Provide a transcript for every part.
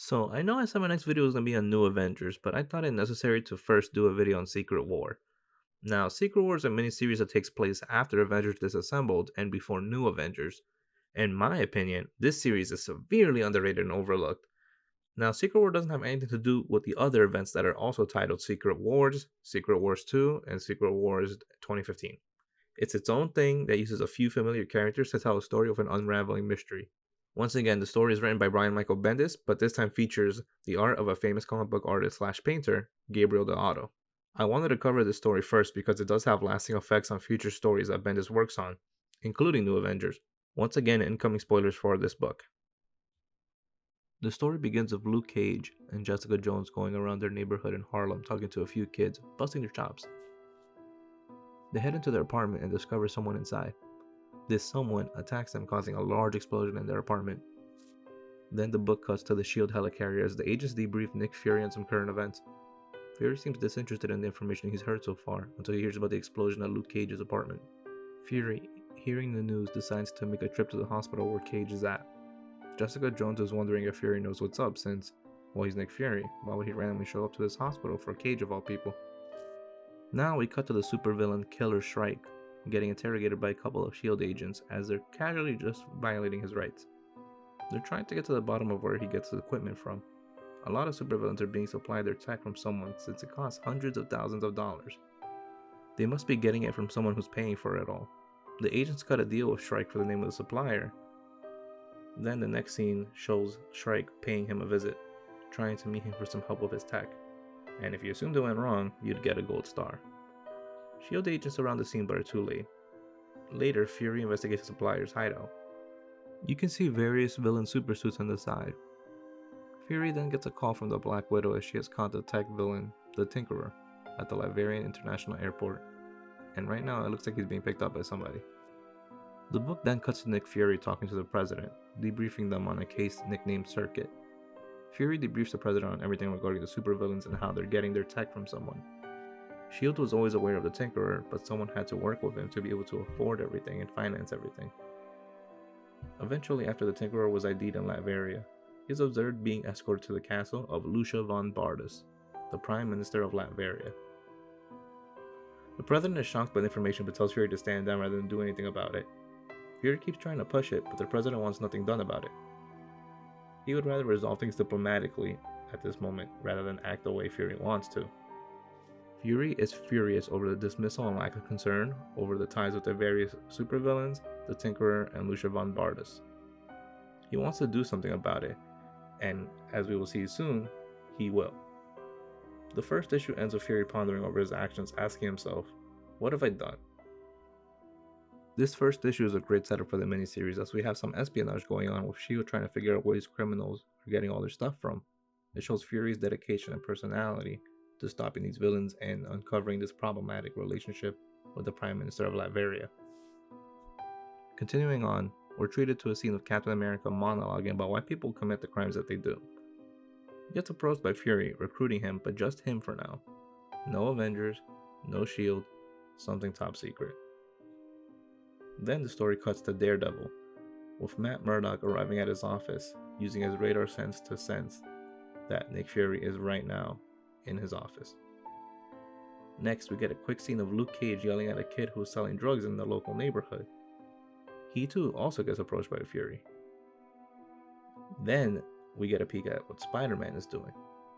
So, I know I said my next video was going to be on New Avengers, but I thought it necessary to first do a video on Secret War. Now, Secret War is a miniseries that takes place after Avengers Disassembled and before New Avengers. In my opinion, this series is severely underrated and overlooked. Now, Secret War doesn't have anything to do with the other events that are also titled Secret Wars, Secret Wars 2, and Secret Wars 2015. It's its own thing that uses a few familiar characters to tell a story of an unraveling mystery. Once again, the story is written by Brian Michael Bendis, but this time features the art of a famous comic book artist slash painter, Gabriele Dell'Otto. I wanted to cover this story first because it does have lasting effects on future stories that Bendis works on, including New Avengers. Once again, incoming spoilers for this book. The story begins with Luke Cage and Jessica Jones going around their neighborhood in Harlem talking to a few kids, busting their chops. They head into their apartment and discover someone inside. This someone attacks them, causing a large explosion in their apartment. Then the book cuts to the SHIELD helicarrier as the agents debrief Nick Fury on some current events. Fury seems disinterested in the information he's heard so far until he hears about the explosion at Luke Cage's apartment. Fury, hearing the news, decides to make a trip to the hospital where Cage is at. Jessica Jones is wondering if Fury knows what's up since, well, he's Nick Fury. Why would he randomly show up to this hospital for Cage of all people? Now we cut to the supervillain Killer Shrike getting interrogated by a couple of SHIELD agents as they're casually just violating his rights. They're trying to get to the bottom of where he gets his equipment from. A lot of supervillains are being supplied their tech from someone since it costs hundreds of thousands of dollars. They must be getting it from someone who's paying for it all. The agents cut a deal with Shrike for the name of the supplier. Then the next scene shows Shrike paying him a visit, trying to meet him for some help with his tech. And if you assumed it went wrong, you'd get a gold star. SHIELD agents surround the scene but are too late. Later, Fury investigates the supplier's hideout. You can see various villain supersuits on the side. Fury then gets a call from the Black Widow as she has caught the tech villain, the Tinkerer, at the Latveria International Airport. And right now, it looks like he's being picked up by somebody. The book then cuts to Nick Fury talking to the President, debriefing them on a case nicknamed Circuit. Fury debriefs the President on everything regarding the supervillains and how they're getting their tech from someone. SHIELD was always aware of the Tinkerer, but someone had to work with him to be able to afford everything and finance everything. Eventually, after the Tinkerer was ID'd in Latveria, he is observed being escorted to the castle of Lucia von Bardas, the Prime Minister of Latveria. The President is shocked by the information but tells Fury to stand down rather than do anything about it. Fury keeps trying to push it, but the President wants nothing done about it. He would rather resolve things diplomatically at this moment rather than act the way Fury wants to. Fury is furious over the dismissal and lack of concern over the ties with the various supervillains, the Tinkerer, and Lucia von Bardas. He wants to do something about it, and as we will see soon, he will. The first issue ends with Fury pondering over his actions, asking himself, what have I done? This first issue is a great setup for the miniseries as we have some espionage going on with S.H.I.E.L.D. trying to figure out where these criminals are getting all their stuff from. It shows Fury's dedication and personality to stopping these villains and uncovering this problematic relationship with the Prime Minister of Latveria. Continuing on, we're treated to a scene of Captain America monologuing about why people commit the crimes that they do. He gets approached by Fury, recruiting him, but just him for now. No Avengers, no S.H.I.E.L.D., something top secret. Then the story cuts to Daredevil, with Matt Murdock arriving at his office, using his radar sense to sense that Nick Fury is right now in his office. Next, we get a quick scene of Luke Cage yelling at a kid who is selling drugs in the local neighborhood. He too also gets approached by Fury. Then we get a peek at what Spider-Man is doing.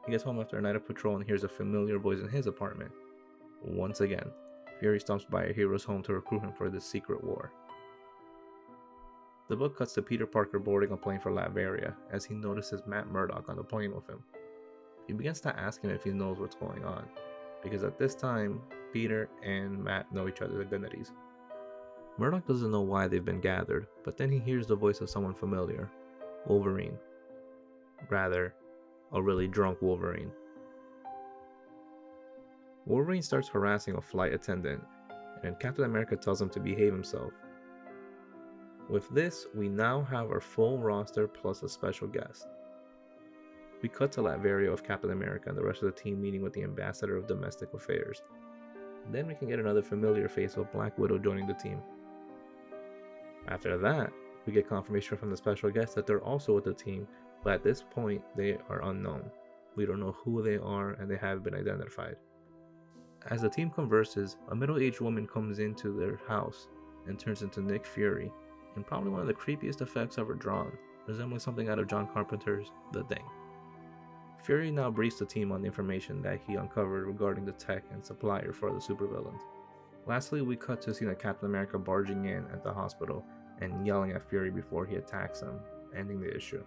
He gets home after a night of patrol and hears a familiar voice in his apartment. Once again, Fury stops by a hero's home to recruit him for this secret war. The book cuts to Peter Parker boarding a plane for Latveria as he notices Matt Murdock on the plane with him. He begins to ask him if he knows what's going on, because at this time, Peter and Matt know each other's identities. Murdock doesn't know why they've been gathered, but then he hears the voice of someone familiar, Wolverine. Rather, a really drunk Wolverine. Wolverine starts harassing a flight attendant, and Captain America tells him to behave himself. With this, we now have our full roster plus a special guest. We cut to Latveria with Captain America and the rest of the team meeting with the Ambassador of Domestic Affairs. Then we can get another familiar face of Black Widow joining the team. After that, we get confirmation from the special guest that they're also with the team but at this point they are unknown. We don't know who they are and they haven't been identified. As the team converses, a middle-aged woman comes into their house and turns into Nick Fury, in probably one of the creepiest effects ever drawn, resembling something out of John Carpenter's The Thing. Fury now briefs the team on the information that he uncovered regarding the tech and supplier for the supervillains. Lastly, we cut to seeing Captain America barging in at the hospital and yelling at Fury before he attacks him, ending the issue.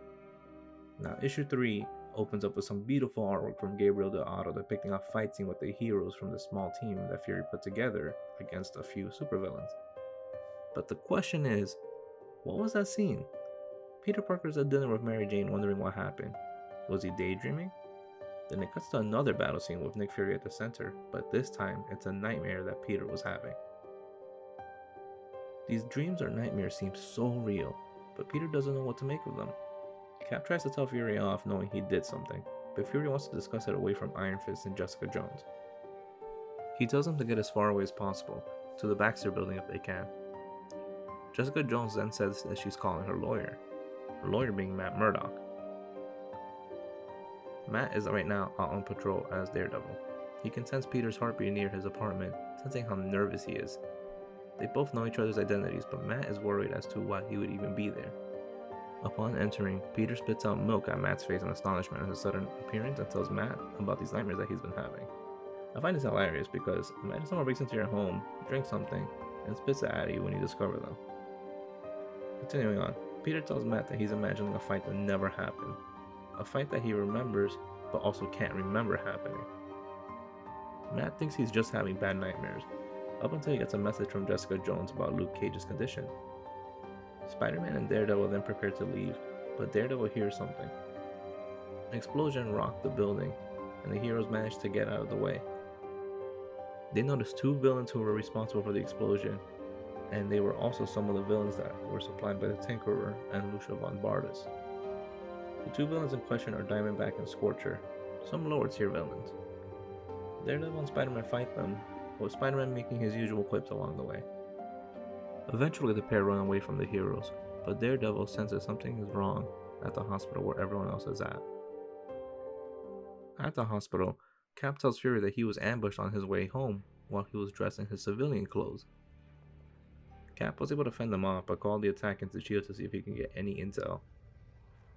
Now, issue 3 opens up with some beautiful artwork from Gabriele Dell'Otto depicting a fight scene with the heroes from the small team that Fury put together against a few supervillains. But the question is, what was that scene? Peter Parker's at dinner with Mary Jane wondering what happened. Was he daydreaming? Then it cuts to another battle scene with Nick Fury at the center, but this time it's a nightmare that Peter was having. These dreams or nightmares seem so real, but Peter doesn't know what to make of them. Cap tries to tell Fury off knowing he did something, but Fury wants to discuss it away from Iron Fist and Jessica Jones. He tells them to get as far away as possible, to the Baxter building if they can. Jessica Jones then says that she's calling her lawyer being Matt Murdock. Matt is right now out on patrol as Daredevil. He can sense Peter's heartbeat near his apartment, sensing how nervous he is. They both know each other's identities, but Matt is worried as to why he would even be there. Upon entering, Peter spits out milk at Matt's face in astonishment at his sudden appearance and tells Matt about these nightmares that he's been having. I find this hilarious because imagine someone breaks into your home, drinks something, and spits it at you when you discover them. Continuing on, Peter tells Matt that he's imagining a fight that never happened. A fight that he remembers, but also can't remember happening. Matt thinks he's just having bad nightmares, up until he gets a message from Jessica Jones about Luke Cage's condition. Spider-Man and Daredevil then prepare to leave, but Daredevil hears something. An explosion rocked the building, and the heroes manage to get out of the way. They notice 2 villains who were responsible for the explosion, and they were also some of the villains that were supplied by the Tinkerer and Lucia von Bardas. The 2 villains in question are Diamondback and Scorcher, some lower tier villains. Daredevil and Spider-Man fight them, with Spider-Man making his usual quips along the way. Eventually the pair run away from the heroes, but Daredevil senses something is wrong at the hospital where everyone else is at. At the hospital, Cap tells Fury that he was ambushed on his way home while he was dressed in his civilian clothes. Cap was able to fend them off, but called the attack into Shield to see if he can get any intel.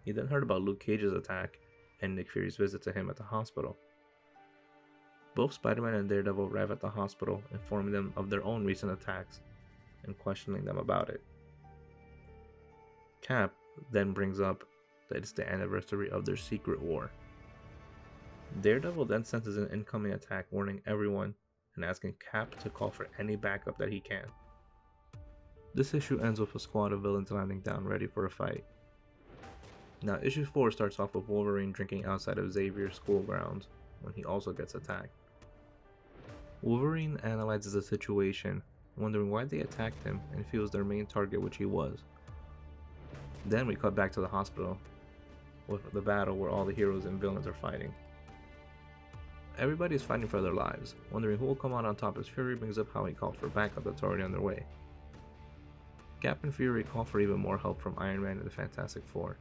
He then heard about Luke Cage's attack and Nick Fury's visit to him at the hospital. Both Spider-Man and Daredevil arrive at the hospital, informing them of their own recent attacks and questioning them about it. Cap then brings up that it's the anniversary of their secret war. Daredevil then senses an incoming attack, warning everyone and asking Cap to call for any backup that he can. This issue ends with a squad of villains landing down ready for a fight. Now, issue 4 starts off with Wolverine drinking outside of Xavier's school grounds when he also gets attacked. Wolverine analyzes the situation, wondering why they attacked him, and feels their main target, which he was. Then we cut back to the hospital, with the battle where all the heroes and villains are fighting. Everybody is fighting for their lives, wondering who will come out on top as Fury brings up how he called for backup that's already on their way. Cap and Fury call for even more help from Iron Man and the Fantastic Four.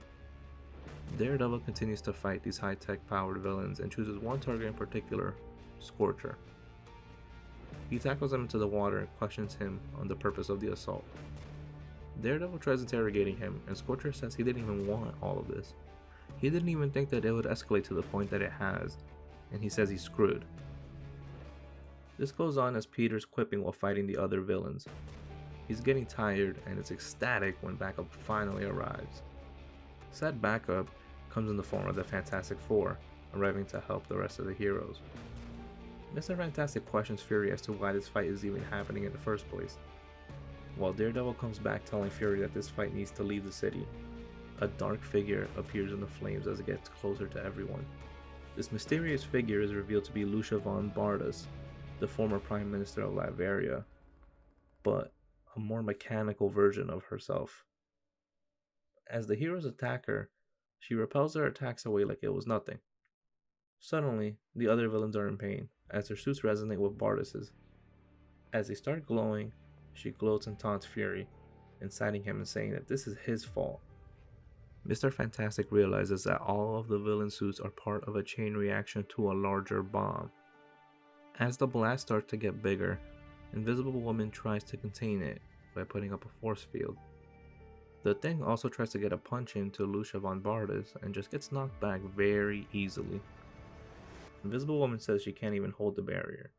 Daredevil continues to fight these high-tech powered villains and chooses one target in particular, Scorcher. He tackles him into the water and questions him on the purpose of the assault. Daredevil tries interrogating him, and Scorcher says he didn't even want all of this. He didn't even think that it would escalate to the point that it has, and he says he's screwed. This goes on as Peter's quipping while fighting the other villains. He's getting tired and is ecstatic when backup finally arrives. Said backup comes in the form of the Fantastic Four, arriving to help the rest of the heroes. Mr. Fantastic questions Fury as to why this fight is even happening in the first place, while Daredevil comes back telling Fury that this fight needs to leave the city. A dark figure appears in the flames as it gets closer to everyone. This mysterious figure is revealed to be Lucia von Bardas, the former Prime Minister of Latveria, but a more mechanical version of herself. As the heroes attack her, she repels their attacks away like it was nothing. Suddenly, the other villains are in pain, as their suits resonate with Bardas's. As they start glowing, she gloats and taunts Fury, inciting him and saying that this is his fault. Mr. Fantastic realizes that all of the villain suits are part of a chain reaction to a larger bomb. As the blast starts to get bigger, Invisible Woman tries to contain it by putting up a force field. The Thing also tries to get a punch into Lucia von Bardas and just gets knocked back very easily. Invisible Woman says she can't even hold the barrier,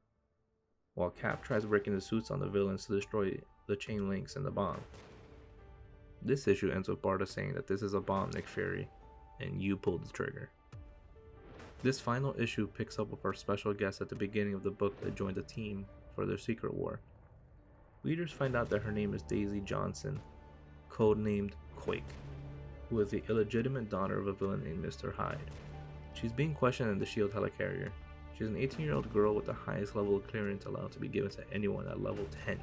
while Cap tries breaking the suits on the villains to destroy the chain links and the bomb. This issue ends with Bardas saying that this is a bomb, Nick Fury, and you pulled the trigger. This final issue picks up with our special guest at the beginning of the book that joined the team for their secret war. Readers find out that her name is Daisy Johnson, codenamed Quake, who is the illegitimate daughter of a villain named Mr. Hyde. She's being questioned in the SHIELD helicarrier. She's an 18-year-old girl with the highest level of clearance allowed to be given to anyone at level 10.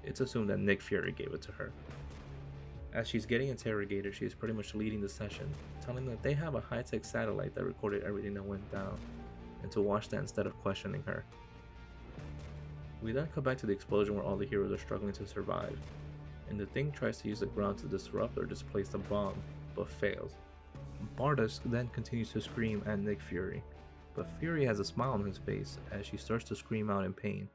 It's assumed that Nick Fury gave it to her. As she's getting interrogated, she is pretty much leading the session, telling them that they have a high-tech satellite that recorded everything that went down, and to watch that instead of questioning her. We then come back to the explosion where all the heroes are struggling to survive, and the Thing tries to use the ground to disrupt or displace the bomb, but fails. Bardas then continues to scream at Nick Fury, but Fury has a smile on his face as she starts to scream out in pain.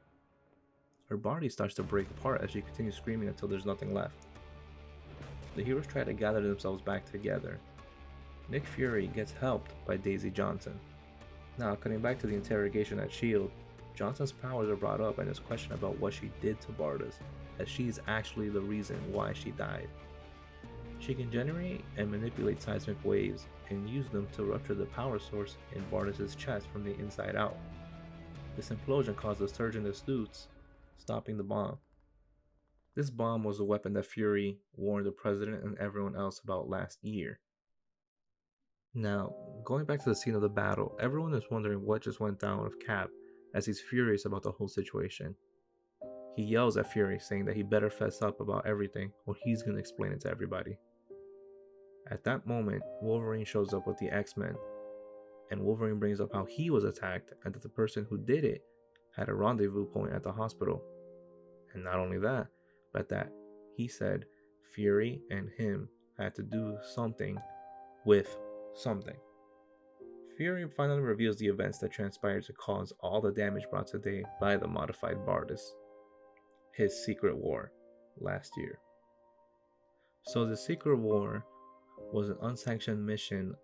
Her body starts to break apart as she continues screaming until there's nothing left. The heroes try to gather themselves back together. Nick Fury gets helped by Daisy Johnson. Now, cutting back to the interrogation at SHIELD, Johnson's powers are brought up and is questioned about what she did to Bardas, as she is actually the reason why she died. She can generate and manipulate seismic waves and use them to rupture the power source in Bardas' chest from the inside out. This implosion causes a surge in the suits, stopping the bomb. This bomb was the weapon that Fury warned the president and everyone else about last year. Now, going back to the scene of the battle, everyone is wondering what just went down with Cap, as he's furious about the whole situation. He yells at Fury, saying that he better fess up about everything or he's going to explain it to everybody. At that moment, Wolverine shows up with the X-Men, and Wolverine brings up how he was attacked and that the person who did it had a rendezvous point at the hospital. And not only that, but that he said Fury and him had to do something with something. Fury finally reveals the events that transpired to cause all the damage brought today by the modified Bardas, his secret war last year. So the secret war was an unsanctioned mission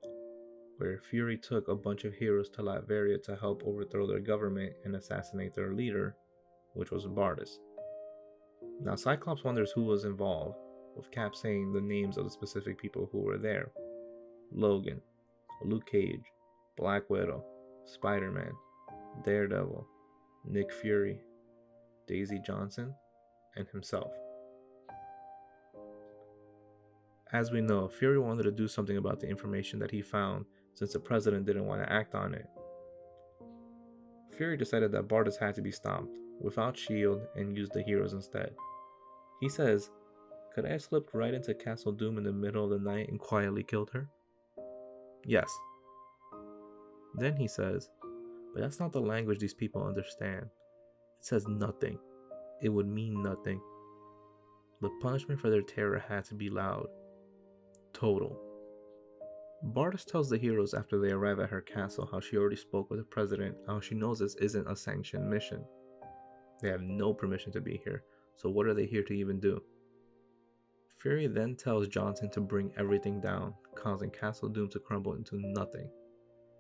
where Fury took a bunch of heroes to Latveria to help overthrow their government and assassinate their leader, which was Bardas. Now Cyclops wonders who was involved, with Cap saying the names of the specific people who were there: Logan, Luke Cage, Black Widow, Spider-Man, Daredevil, Nick Fury, Daisy Johnson, and himself. As we know, Fury wanted to do something about the information that he found since the president didn't want to act on it. Fury decided that Bardas had to be stopped without S.H.I.E.L.D. and used the heroes instead. He says, "Could I have slipped right into Castle Doom in the middle of the night and quietly killed her?" Yes. Then he says, "But that's not the language these people understand. It says nothing. It would mean nothing. The punishment for their terror had to be loud. Total." Bardas tells the heroes after they arrive at her castle how she already spoke with the president, how she knows this isn't a sanctioned mission. They have no permission to be here, so what are they here to even do? Fury then tells Johnson to bring everything down, causing Castle Doom to crumble into nothing.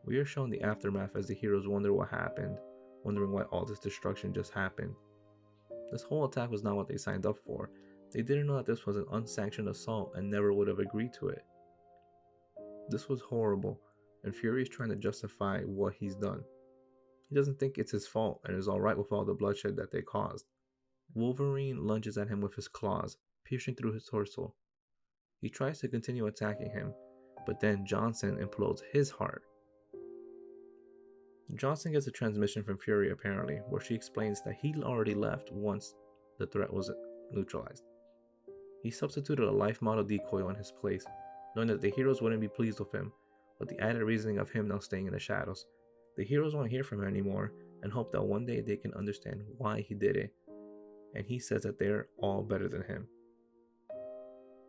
We are shown the aftermath as the heroes wonder what happened, wondering why all this destruction just happened. This whole attack was not what they signed up for. They didn't know that this was an unsanctioned assault and never would have agreed to it. This was horrible, and Fury is trying to justify what he's done. He doesn't think it's his fault and is alright with all the bloodshed that they caused. Wolverine lunges at him with his claws, piercing through his torso. He tries to continue attacking him, but then Johnson implodes his heart. Johnson gets a transmission from Fury apparently, where she explains that he already left once the threat was neutralized. He substituted a life model decoy in his place, knowing that the heroes wouldn't be pleased with him, but the added reasoning of him now staying in the shadows. The heroes won't hear from him anymore and hope that one day they can understand why he did it, and he says that they're all better than him.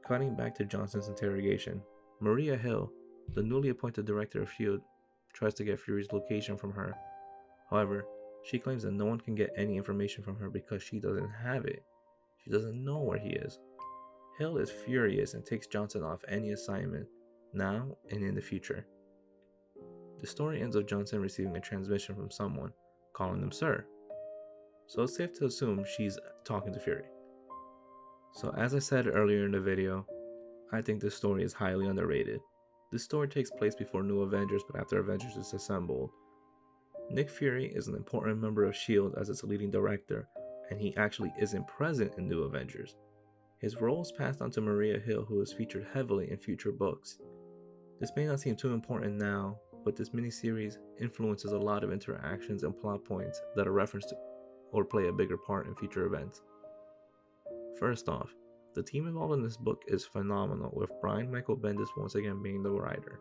Cutting back to Johnson's interrogation, Maria Hill, the newly appointed director of S.H.I.E.L.D., tries to get Fury's location from her. However, she claims that no one can get any information from her because she doesn't have it. She doesn't know where he is. Hill is furious and takes Johnson off any assignment, now and in the future. The story ends with Johnson receiving a transmission from someone, calling them Sir. So it's safe to assume she's talking to Fury. So as I said earlier in the video, I think this story is highly underrated. This story takes place before New Avengers, but after Avengers is assembled. Nick Fury is an important member of S.H.I.E.L.D. as its leading director, and he actually isn't present in New Avengers. His role is passed on to Maria Hill, who is featured heavily in future books. This may not seem too important now, but this miniseries influences a lot of interactions and plot points that are referenced to or play a bigger part in future events. First off, the team involved in this book is phenomenal, with Brian Michael Bendis once again being the writer.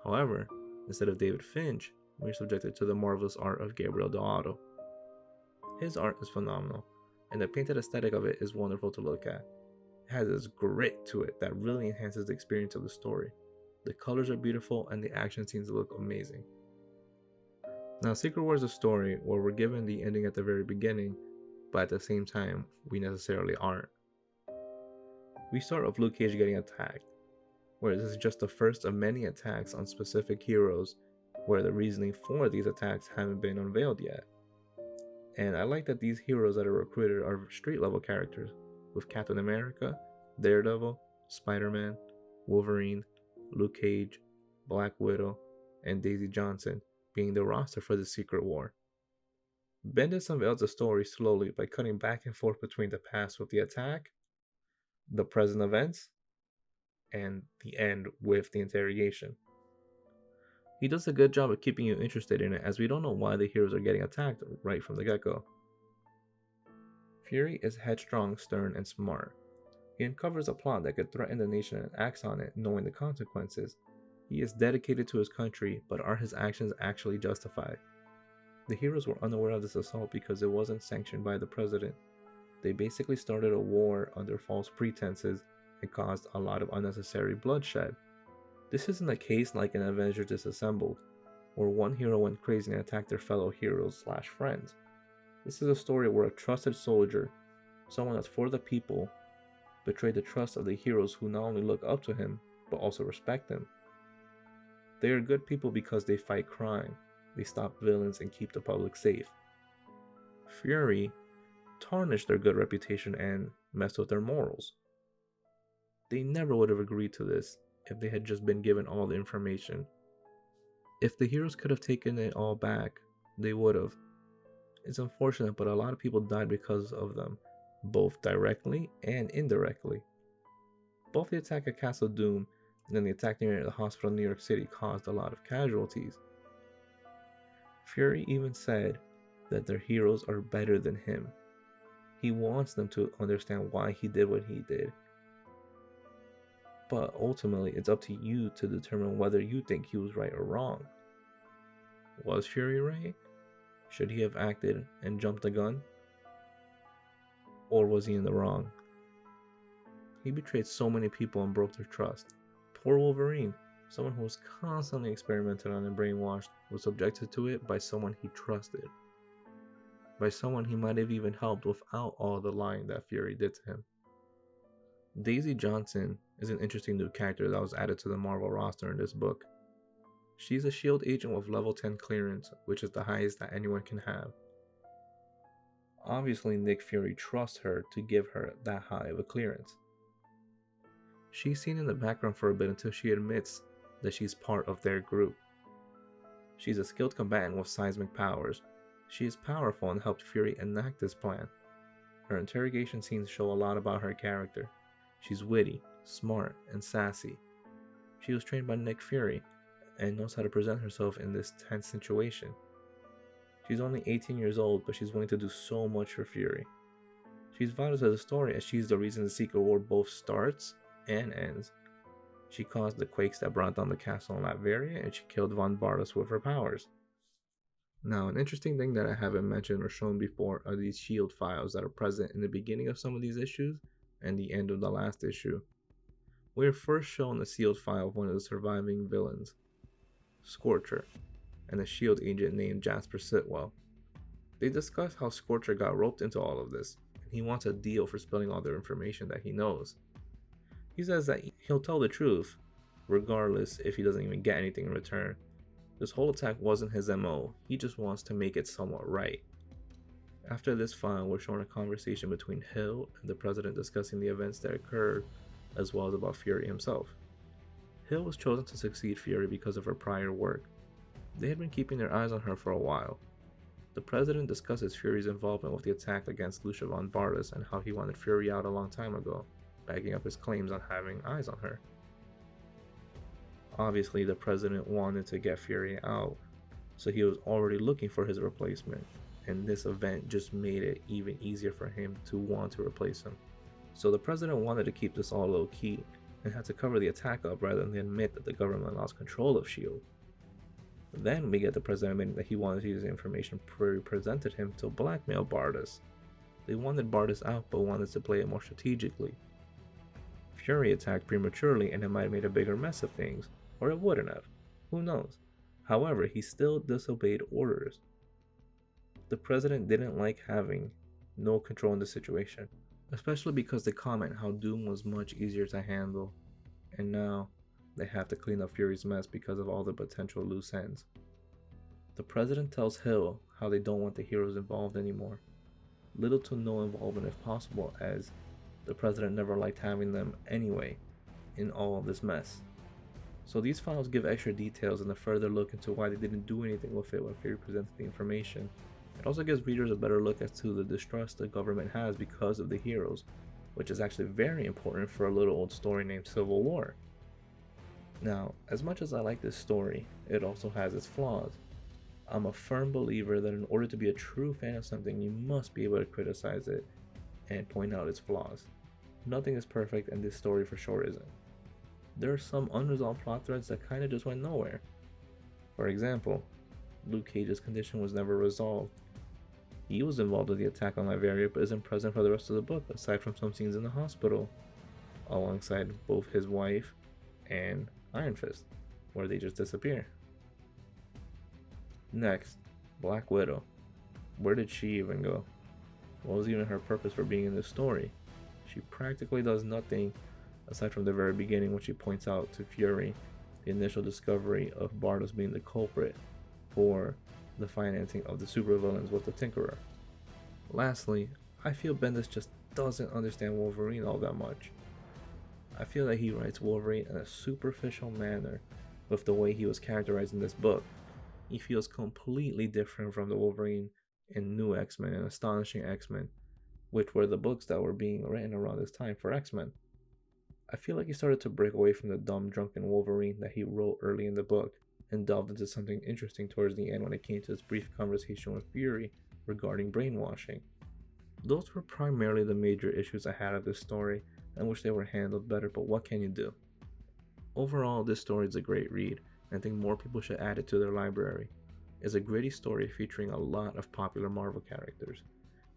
However, instead of David Finch, we're subjected to the marvelous art of Gabriele Dell'Otto. His art is phenomenal, and the painted aesthetic of it is wonderful to look at. It has this grit to it that really enhances the experience of the story. The colors are beautiful and the action scenes look amazing. Now, Secret War is a story where we're given the ending at the very beginning, but at the same time, we necessarily aren't. We start with Luke Cage getting attacked, where this is just the first of many attacks on specific heroes, where the reasoning for these attacks haven't been unveiled yet. And I like that these heroes that are recruited are street level characters, with Captain America, Daredevil, Spider-Man, Wolverine, Luke Cage, Black Widow, and Daisy Johnson being the roster for the Secret War. Bendis unveils the story slowly by cutting back and forth between the past with the attack, the present events, and the end with the interrogation. He does a good job of keeping you interested in it, as we don't know why the heroes are getting attacked right from the get-go. Fury is headstrong, stern, and smart. He uncovers a plot that could threaten the nation and acts on it, knowing the consequences. He is dedicated to his country, but are his actions actually justified? The heroes were unaware of this assault because it wasn't sanctioned by the president. They basically started a war under false pretenses and caused a lot of unnecessary bloodshed. This isn't a case like in Avengers Disassembled, where one hero went crazy and attacked their fellow heroes/friends. This is a story where a trusted soldier, someone that's for the people, betrayed the trust of the heroes who not only look up to him, but also respect him. They are good people because they fight crime, they stop villains and keep the public safe. Fury tarnished their good reputation and messed with their morals. They never would have agreed to this if they had just been given all the information. If the heroes could have taken it all back, they would have. It's unfortunate, but a lot of people died because of them, both directly and indirectly. Both the attack at Castle Doom and then the attack near the hospital in New York City caused a lot of casualties. Fury even said that their heroes are better than him. He wants them to understand why he did what he did. But ultimately, it's up to you to determine whether you think he was right or wrong. Was Fury right? Should he have acted and jumped the gun? Or was he in the wrong? He betrayed so many people and broke their trust. Poor Wolverine, someone who was constantly experimented on and brainwashed, was subjected to it by someone he trusted. By someone he might have even helped without all the lying that Fury did to him. Daisy Johnson is an interesting new character that was added to the Marvel roster in this book. She's a S.H.I.E.L.D. agent with level 10 clearance, which is the highest that anyone can have. Obviously, Nick Fury trusts her to give her that high of a clearance. She's seen in the background for a bit until she admits that she's part of their group. She's a skilled combatant with seismic powers. She is powerful and helped Fury enact this plan. Her interrogation scenes show a lot about her character. She's witty, smart, and sassy. She was trained by Nick Fury and knows how to present herself in this tense situation. She's only 18 years old, but she's willing to do so much for Fury. She's vital to the story as she's the reason the Secret War both starts and ends. She caused the quakes that brought down the castle in Latveria, and she killed von Bardas with her powers. Now, an interesting thing that I haven't mentioned or shown before are these S.H.I.E.L.D. files that are present in the beginning of some of these issues and the end of the last issue. We're first shown a sealed file of one of the surviving villains, Scorcher, and a SHIELD agent named Jasper Sitwell. They discuss how Scorcher got roped into all of this, and he wants a deal for spilling all the information that he knows. He says that he'll tell the truth, regardless if he doesn't even get anything in return. This whole attack wasn't his MO, he just wants to make it somewhat right. After this file, we're shown a conversation between Hill and the President discussing the events that occurred, as well as about Fury himself. Hill was chosen to succeed Fury because of her prior work. They had been keeping their eyes on her for a while. The President discusses Fury's involvement with the attack against Lucia von Bardas and how he wanted Fury out a long time ago, backing up his claims on having eyes on her. Obviously, the President wanted to get Fury out, so he was already looking for his replacement, and this event just made it even easier for him to want to replace him. So the President wanted to keep this all low key, and had to cover the attack up rather than admit that the government lost control of S.H.I.E.L.D. Then we get the President admitting that he wanted to use the information Fury presented him to blackmail Bardas. They wanted Bardas out but wanted to play it more strategically. Fury attacked prematurely and it might have made a bigger mess of things, or it wouldn't have, who knows. However, he still disobeyed orders. The President didn't like having no control in the situation, especially because they comment how Doom was much easier to handle, and now they have to clean up Fury's mess because of all the potential loose ends. The President tells Hill how they don't want the heroes involved anymore. Little to no involvement if possible, as the President never liked having them anyway in all of this mess. So these files give extra details and a further look into why they didn't do anything with it when Fury presented the information. It also gives readers a better look as to the distrust the government has because of the heroes, which is actually very important for a little old story named Civil War. Now, as much as I like this story, it also has its flaws. I'm a firm believer that in order to be a true fan of something, you must be able to criticize it and point out its flaws. Nothing is perfect, and this story for sure isn't. There are some unresolved plot threads that kinda just went nowhere. For example, Luke Cage's condition was never resolved. He was involved with the attack on Latveria but isn't present for the rest of the book, aside from some scenes in the hospital, alongside both his wife and Iron Fist, where they just disappear. Next, Black Widow. Where did she even go? What was even her purpose for being in this story? She practically does nothing aside from the very beginning when she points out to Fury the initial discovery of Bardas being the culprit for the financing of the supervillains with the Tinkerer. Lastly, I feel Bendis just doesn't understand Wolverine all that much. I feel that he writes Wolverine in a superficial manner with the way he was characterized in this book. He feels completely different from the Wolverine in New X-Men and Astonishing X-Men, which were the books that were being written around this time for X-Men. I feel like he started to break away from the dumb, drunken Wolverine that he wrote early in the book and delved into something interesting towards the end when it came to his brief conversation with Fury regarding brainwashing. Those were primarily the major issues I had of this story. I wish they were handled better, but what can you do? Overall, this story is a great read, and I think more people should add it to their library. It's a gritty story featuring a lot of popular Marvel characters.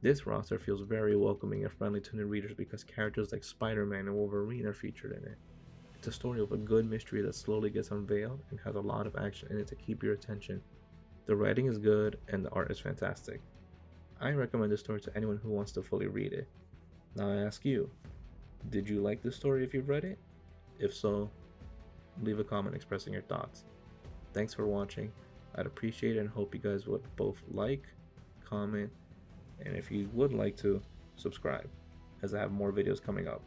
This roster feels very welcoming and friendly to new readers because characters like Spider-Man and Wolverine are featured in it. It's a story of a good mystery that slowly gets unveiled and has a lot of action in it to keep your attention. The writing is good and the art is fantastic. I recommend this story to anyone who wants to fully read it. Now I ask you, did you like this story if you've read it? If so, leave a comment expressing your thoughts. Thanks for watching. I'd appreciate it and hope you guys would both like, comment, and if you would like to, subscribe, as I have more videos coming up.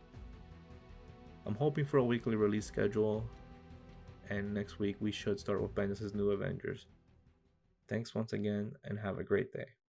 I'm hoping for a weekly release schedule, and next week we should start with Bendis' New Avengers. Thanks once again, and have a great day.